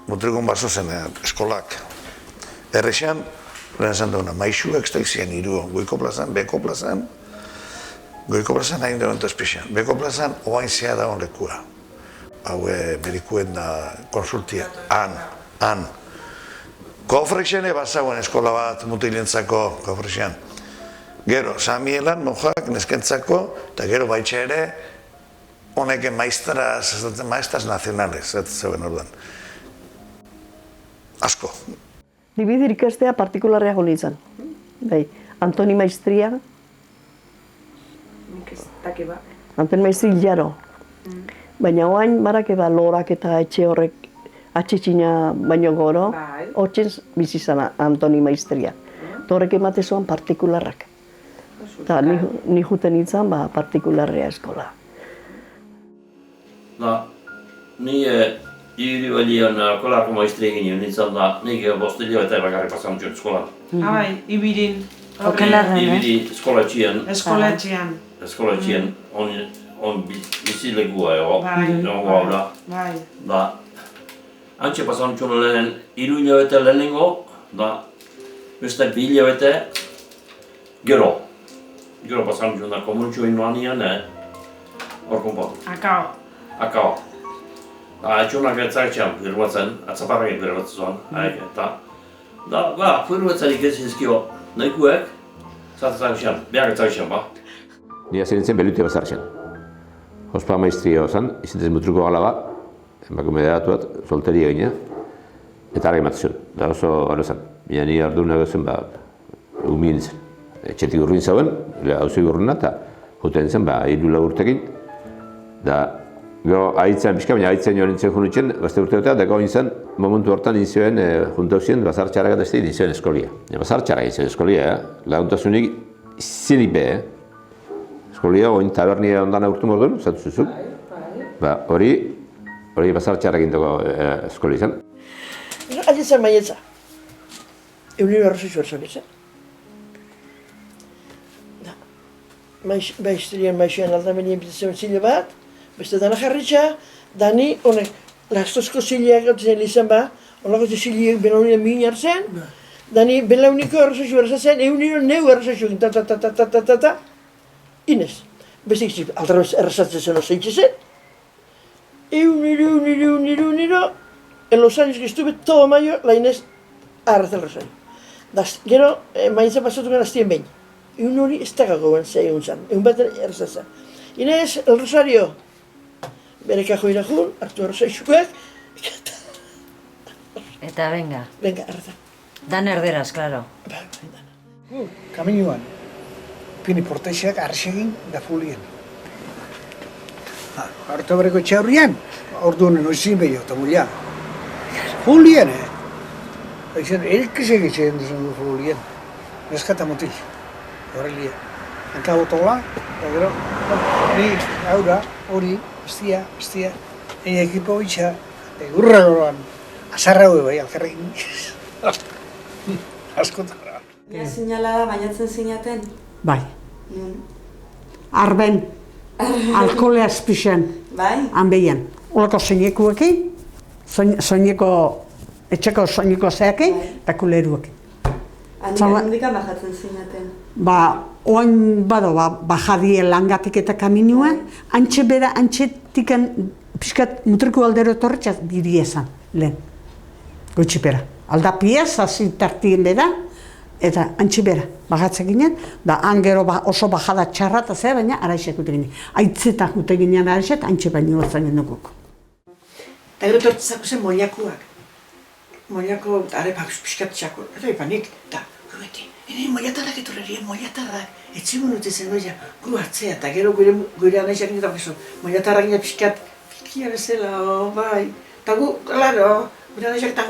mutrikun baso zen eskolak. Errexan, lehen esan duguna, maixuek stoizien iru, goiko plazan, beko plazan, goiko plazan hain duen tozpixan, beko plazan oain zea dagoen lekua. Hau medikuen da konsultia, han. Kofrexene bazauen eskola bat mutilentzako kofrexean. Gero, Samielan, monjoak, neskentzako, eta gero baitxe ere, honeken maestras nazionales, ez zeuen orduan. Asko. Dibidir ikastea partikularrea jo nintzen. Antoni Maestria. Antoni Maestri hilaro. Baina oain barak eba lorak eta etxe horrek atxitxina baino goro, hortzen bizizana Antoni Maestria. Horrek emate zoan partikularrak. Eta ni juten nintzen partikularrea eskola. Ni hiri balian kolarko maestri egin nintzen da, nik bostilio eta bakarrik pasan dut eskolan. Bai, ibirin. Ibiri eskolatxean. Eskolatxean. On bizilekua ego. Bai. Da, antxe pasan dut lehen hiru hilabete lehenengo, da, beste 2 hilabete gero. Gero pasan dut da komuntxo inoan nian, hor konpatu. Akao. Atxunak etzaketxean birbatzen, atzaparrak birbatzen zuen, eta birbatzerik ez izkio nahikuek, zatzaketxean, behar etzaketxean, Ni hasi nintzen Belute bazartxean. Ospa maestria zen, izintzen mutruko galaba, emakume deratu bat, solteria gina, eta ara ematzen zuen, da oso gero zen. Baina ni ardun nago zen, egun bihin zen. Etxetik urruin zauen, hauzi urruna, eta juten zen, 3 urtekin, da gero haitzen pixka, baina haitzen joan nintzen junutzen, beste urteotea, da gau nintzen, momentu hortan nintzen, juntau ziren, bazartxarrak eta ez nintzen eskolia. Bazartxarrak nintzen eskolia, laguntasunik zinik behe, eskolia, oin tabernia ondan aurtu mordun, zatu zuzuk. Hori bazartxarrak intoko eskolia izan. Alditzen maietza. Eunero arrozitzu erzan izan. Maiztrien maixoan aldamenien bitatzen zile bat, beste dana jarritxa, dani honek lastozko zileak gautzen izan honako zileak belaunien mihin hartzen, dani belauniko arrozitzu erzatzen, eunero neu arrozitzu egin, Inez, beste gizip, aldarabez errazatzen zen ozeitxe zen, eunero, en los años que estuve todo mayo, la Inés arrazen rosario. Gero, maitza pasatu gara aztien behin. Egun hori ez tagago ben zei egun zan, egun baten errazatzen. Inés, el rosario, bere kajo irajun, hartu errazaitzuak, Eta venga. Venga, arrazen. Dan erderaz, klaro. Kaminuan, pini portaisak arxegin da fulien. Hartu bereko txaurrian, orduan noizin behio eta mulia. Fulien, Aixen, elkisek etxeen duzen fulien. Neskata motil, horrelia. Hanka botola, eta gero, ni, haura, hori, bestia, egin ekipo bitxa, egurra goroan, azarra hau bai, alkarrekin. Askotara. Gera sinalada bainatzen zinaten? Bai. Arben, alkoholea azpixen, hanbeian. Olako soinekuekin, etxeko soineko zeakin, eta kuleruekin. Handika bajatzen zinaten? Oain bado, bajadie langatik eta kaminua, antxe bera, antxetikan, pixkat mutriko aldero etorretxaz, biri esan, lehen. Gutxipera. Aldapiez, azitartien bera, eta antxe bera, bajatzen ginen, da han gero oso bajada txarra eta zera, baina araixek gute ginen. Aitzeta gute ginen araixek, antxe baino hortzen genukuk. Eta gero tortzako zen moliakuak. Moliako arepak pixkat txako, eta ipanik, eta gueti, moliatarrak etorrerien, moliatarrak, etzimun dute zen goia, gu hartzea, eta gero gure anaisak nintu dakizu, moliatarrak nire pixkat, fikia bezala, bai, eta gu, klaro, gure anaisak eta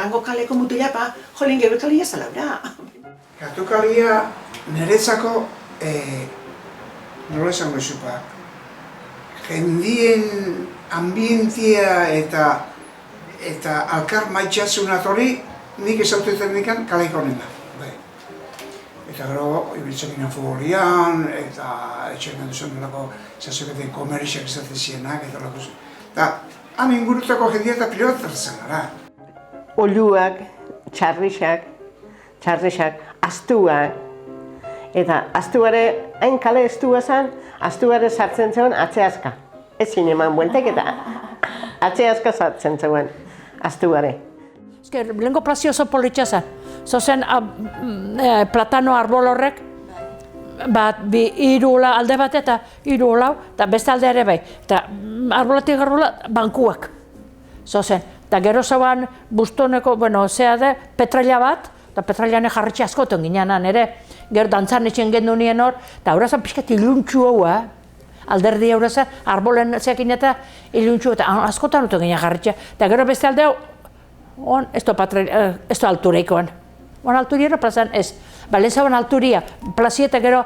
hango kaleko mutila jolien gero kalia zala, bera. Gatu kalia niretzako, nola esango izu, jendien ambientia eta alkar maitxasunat hori nik ezautetan dikan kalaiko honen da. Eta gero, ibiltzen ginen futbolian, eta etxean genduzen nolako zazuketen komerixak izaten zienak, eta lako zen. Eta han ingurutako jendia eta pilotatzen gara. oluak, txarrixak, astuak. Eta astuare, hain kale estua zen, astuare sartzen zegoen atzeazka. Ezin eman bueltek eta atzeazka sartzen zegoen astuare. Lehenko plazio oso politxa zen. Zozen platano arbol horrek, irula alde bat eta irulau, eta beste alde ere bai. Eta arbolatik arbola bankuak. Zozen. Eta gero zauan bustoneko, zea de, petraila bat, eta petrailane jarritxe askoten ginean ere. Gero dantzan etxen gendu nien hor, eta horazan pixkat iluntxu hau, alderdi horazan, arbolen zeakin eta iluntxu, eta askotan duten ginen jarritxe. Eta gero beste alde hau, ez da altureikoan. Alturiero plazan ez. Lehen zauen alturia, plazieta gero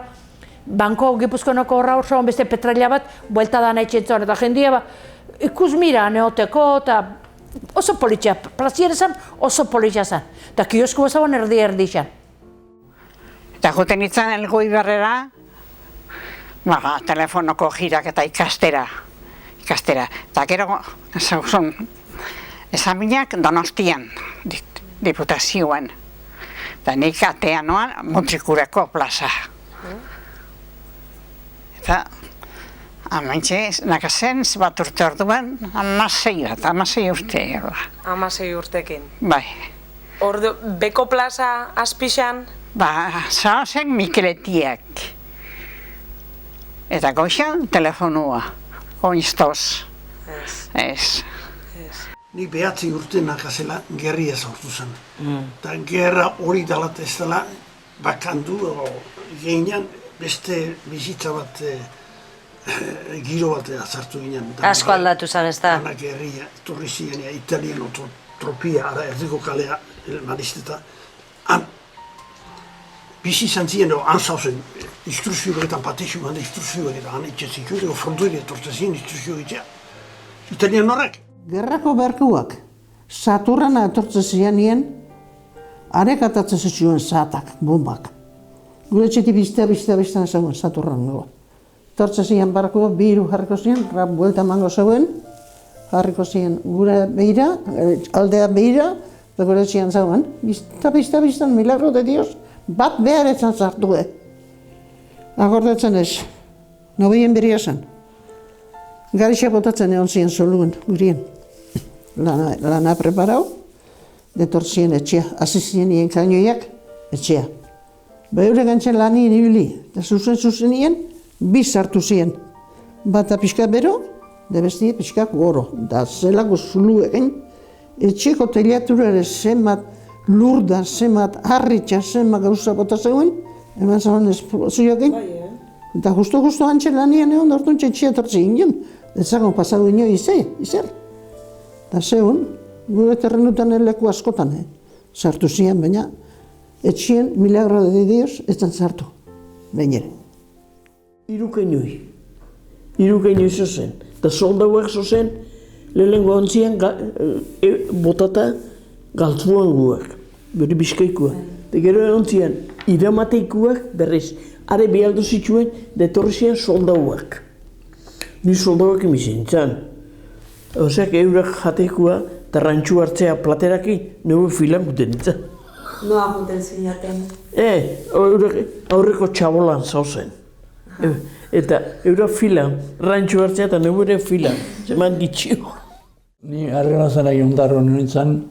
banko Gipuzkoanoko horra hor beste petraila bat, buelta da nahi txentzuan, eta jendia ikus mira neoteko, eta oso politxa, plaziera zen oso politxa zen. Eta kiosko zauen erdi zen. Eta juten itzan elgoi berrera, telefonoko jirak eta ikastera. Eta gero, esaminak Donostian, diputazioan. Eta nik atean noan Mutrikureko plaza. Eta amaitxe, nakazen, bat urte orduan, 16 urte. 16 urtekin. Bai. Ordu, beko plaza azpixan? Zaozen Mikeletiak. Eta goxan telefonua, oinztoz. Ez. Ni 9 urte nakazela gerria sortu zen. Eta gerra hori dalat ez dela bakandu, geinean beste bizitza bat, giro bat azartu ginen. Asko aldatu zen ez da? Ana gerria, torri ziren, italiano tropia, ara erdiko kalea, maristeta. Bizi izan ziren, han zauzen, instruzioak eta patexuan instruzioak eta han itxezik, frontoire tortezien instruzioak itxea. Italian horrek. Gerrako berkuak, Saturrana etortzen zian nien, arekatatzen zuen zatak, bombak. Gure txeti biztea zegoen Saturrana. Etortzen zian barkuak, 2 hiru jarriko zian, buelta emango zegoen, jarriko zian gure behira, aldea behira, eta gure txian zegoen. Bizta, milagro de Dios, bat beharetzen zartu. Agordatzen ez, nobeien beria zen. Garixa botatzen egon ziren soluen, gurien. Lana preparau, detortzien etxea. Hasi ziren nien kainoiak, etxea. Eure gantzen lanien ibili, eta zuzen-zuzenien, 2 sartu ziren. Bata pixka bero, de bestie pixka goro. Da zelako zulu egin, etxeko teliaturare zenbat lurda, zenbat harritxa, zenbat gauza bota zegoen, eman zagoen esplozioak egin. Eta justo antzen lanien egon, dortun txetxea tortzi ginen. Ez zagon pasatu ino izer. Eta zegoen, gure terrenutan leku askotan, sartu ziren, baina etxien milagro de Dios ez zan sartu, bainere. Irukainoi zozen, eta soldauak zozen, lehenengo ontzian botata galtzuan guak, bere bizkaikuak. Eta gero ontzian, iramateikuak berriz, are bialdu zituen, detorri ziren soldauak. Ni soldauak emizien zan. Oseak eurak jateikua eta rantxu hartzea plateraki, nire filan guten nintzen. Noa guten zinaten? Aurreko txabolan zauzen. Eta eurak filan, rantxu hartzea eta nire filan, zeman ditxio. Ni argazara ondarro nintzen,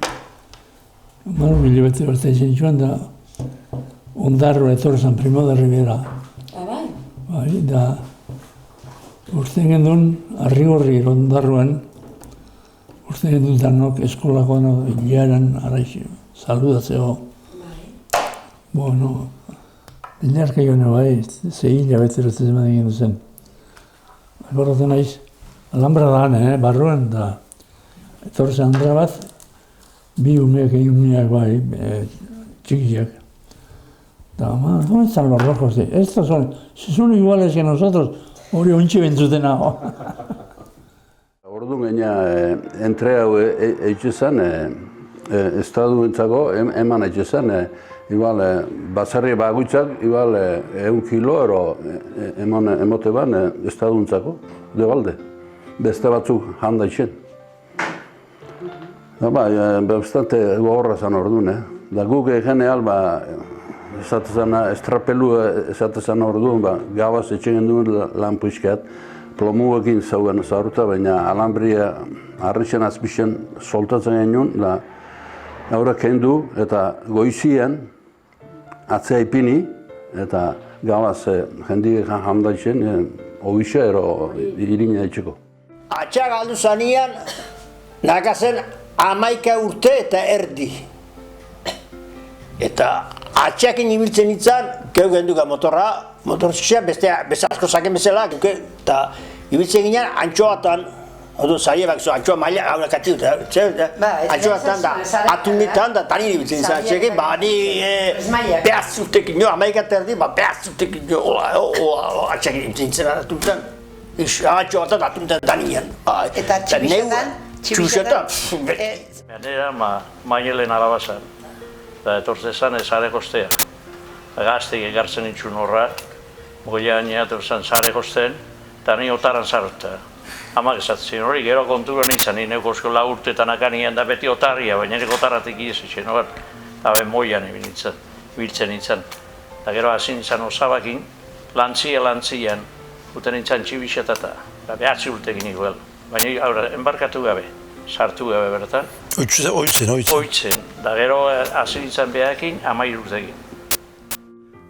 bete beste zintzuen, da ondarro etorzen Primo de Rivera. Bai, da uste gendun, arrigorri ondarroan, uste gendun danok eskolakoan hilaran araixo, saludatzeko. Bueno, bilarka joan bai, 6 hilabete ez eman egin zen. Agorraten naiz, alhambra lan, barruan, da etorzen handra bat, 2 umeak egin umeak bai, txikiak. Da, ¿dónde están los rojos? Estos son, si son iguales que nosotros, hori ontsi bentzuten hau. Orduan gaina, entre hau eitxezan, estaduentzako eman eitxezan, igual, batzarri baguitzak, igual, 1 kilo ero emote ban estaduentzako, de balde. Beste batzuk handa itxen. Bastante gogorra zan orduan, Da guk general, estrapelu esatezan orduan, gabaz etxegen duen lan puixkat, plomuekin zauen zaurta, baina alambria harrixen azpixen soltatzen genuen, gaura kendu eta goizien atzea ipini, eta gabaz jendik handaixen, oixe ero irina etxeko. Atxa galdu zanian, nakazen 11 urte eta erdi. Eta atxakin ibiltzen nintzen, geu genduka motorzikzea, beste asko zaken bezala, eta ibiltzen ginen antxoatan, zaiebak zo, antxoa maila, haura kati dut, antxoatan da, atunetan da, tanin ibiltzen nintzen atxekin, ni behazzutekin jo, 11 eta erdi, behazzutekin jo, atxakin ibiltzen nintzen atunetan. Antxoatan atunetan taninen. Eta txibixetan? Nera Mailelen alabazan, eta etortzezan zare jostea. Gaztek egartzen nintzun horra, goian etortzen zare josten, eta ni otaran zarota. Amak esatzen hori, gero kontura nintzen, nire osko lagurtetan akanien da beti otarria, baina nire otaratik izetzen hor, eta moian ibiltzen nintzen. Eta gero hasi nintzen osabakin, lantzian, uten nintzen txibixetata, behatzi urtekin igual. Baina enbarkatu gabe, sartu gabe bertan. Oitzen. Da gero hasi nintzen behakin, 13 urtekin.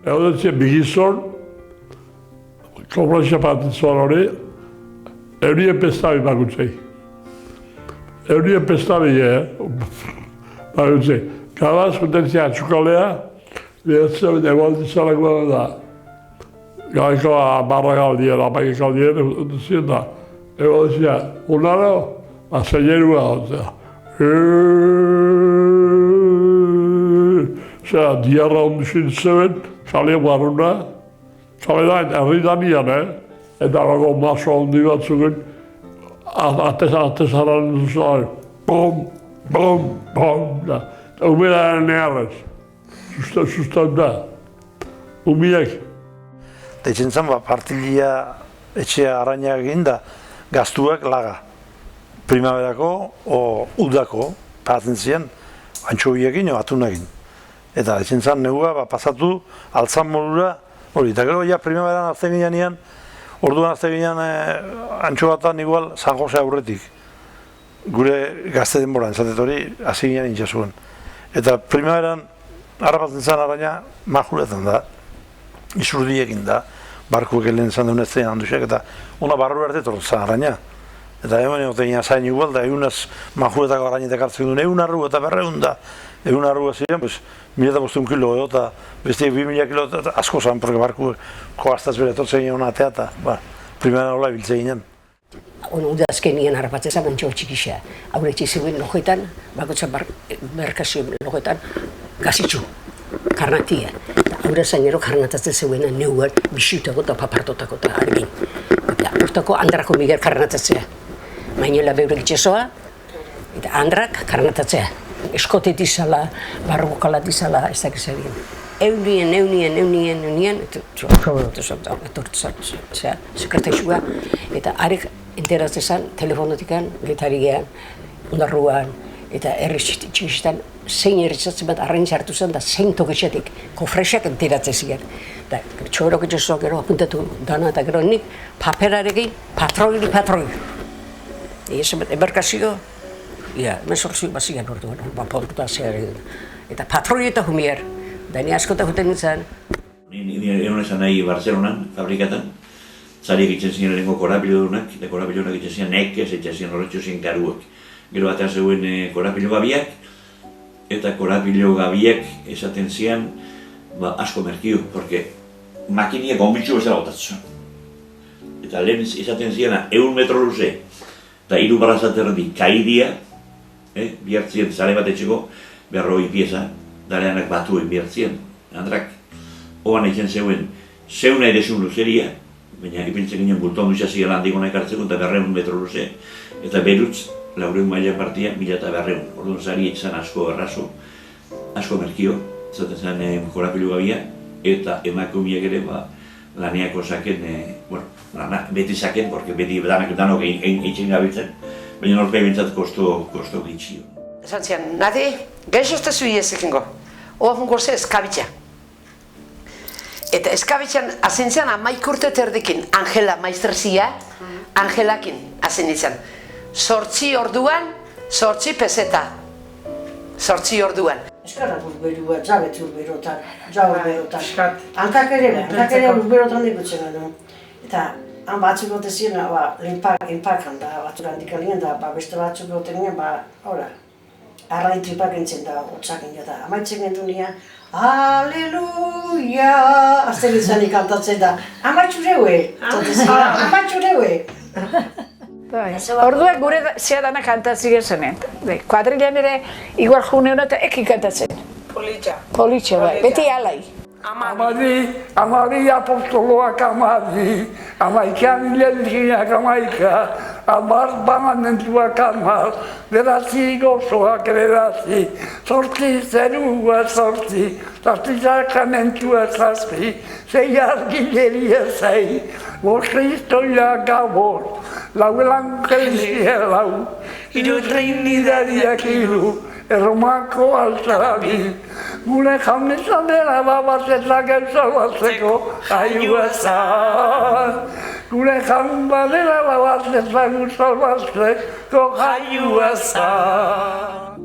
Eudatzen bigizon, koplatxa patitzuan hori, eurien pestabi bakutzei. Eurien pestabi, bakutzei. Kabaz, kutentzia atxukalea, behatzen egualdizalakoa da. Gaiko barra gaudien, apaik gaudien, duzien da. Ego dizia, unaro, zeinerua hotzea. Zera, diarra onduzin zeben, kale barruna, kale da, herri danian, eta lago maso handi bat zugen, atezaran duzaren, bom, bom, bom, da. Eta umera neharrez, sustan da, umiek. Eta etxen zen, partilia etxea arraina egin da, gaztuak laga. Primaverako o udako patzen ziren, antxobiekin o atunekin. Eta etxen zen negua pasatu altzan modura hori. Eta gero ja primaveran azte ginean, orduan azte ginean antxobatan igual San Jose aurretik. Gure gazte denboran, zatet hori, hasi ginean intxasuen. Eta primaveran harrapatzen zen arraina majuletan da, izurdiekin da. Barkuek helen zan duen ez zein handuzak, eta una barru arte tortzen araña. Eta hemen egoten zain igual, da egunaz majuetako arainetak hartzen duen, egun arru eta berreun da. Egun arru ziren, 1.500 kilo edo, eta beste 2.000 kilo asko zan, porque barkuek koaztaz bere tortzen ginen atea, eta primera nola ibiltzen ginen. Udazken nien harrapatzen zan antxo txikixea. Haure txizeuen lojetan, bakotza berkazio lojetan, gazitxu, karnatia. Haure zainero karnatatzen zeuena neuan bisutako eta papartotako eta argin. Eta urtako Andrako Miguel karnatatzea. Mainela beurek itxesoa, eta Andrak karnatatzea. Eskote dizala, barrokala dizala, ez dakiz egin. Eunien, eta sekretexua, eta arek enteratzen zen, telefonotikan, letarigean, ondarruan, eta herri txikisetan, zein erritzatzen bat arrain zartu zen, da zein toketxetik, kofresak enteratzen ziren. Da, txorok etxezoak gero apuntatu dana, eta gero nik paperarekin patroi. Eberkazio, mesortzio bazian orduan, portazioa eta patroi eta humier, da ni askota juten nintzen. Ni egon esan nahi Barcelonan, fabrikatan, zariak itxen ziren lehenko korapilodunak, eta korapilodunak itxen ziren nekez, itxen ziren horretxo ziren karuak. Gero batean zegoen korapilo gabiak, eta korapilo gabiak esaten zian asko merkio, porque makiniak onbitxu bezala botatzen. Eta lehen esaten ziana 100 metro luze, eta 3 barrazaterdi kaidia, bihartzien zare bat etxeko, 100 pieza, dareanak batuen bihartzien, Andrak. Oan egiten zeuen, zeuna edezun luzeria, baina ipintzen ginen bulton duzazia landikonak hartzeko, eta 100 metro luze, eta berutz, 400 maila partia, 1200. Orduan zari etxan asko errazo, asko merkio, zaten zen korapilu gabia, eta emakumiak ere laneako zaken, beti zaken, porque beti danok egin gabiltzen, baina norkai bintzat kosto gitxio. Esan zian, nade, gaixo ez da zui ezekingo. Oa fungo ze eskabitza. Eta eskabitxan azentzian 11 urte terdikin Angela maistresia, Angelakin azenitzen. 8 orduan, 8 peseta. 8 orduan. Eskarra urberua, zabet urberotan, Hankak ere urberotan ikutzen gano. Eta han batzuk gote ziren, linpakan da, batzuk handikalien da, beste batzuk gote ginen, arrai tripak entzen da, hotzakin da. Amaitzen gendu nian, Aleluia! Azte gitzanik kantatzen da, amatxureue! Orduak gure zeadana kantatzi gezenen. Kuadrilean ere igual junean eta ekin kantatzen. Politxa bai, beti alai. Amari apostoloak amari, amaikan ilenzinak amaika, amar bananentuak amar, beratzi gozoak beratzi, 8 zerua 8, 8 sakramentua 7, 6 argileria 6, 5 historia gabor, 4 evangelia 4, 3 trinidadiak 3, Erromako altzari, gure jaunezan dela babazetak salbatzeko jaiua zan. Gure jaun badela babazetak salbatzeko jaiua zan.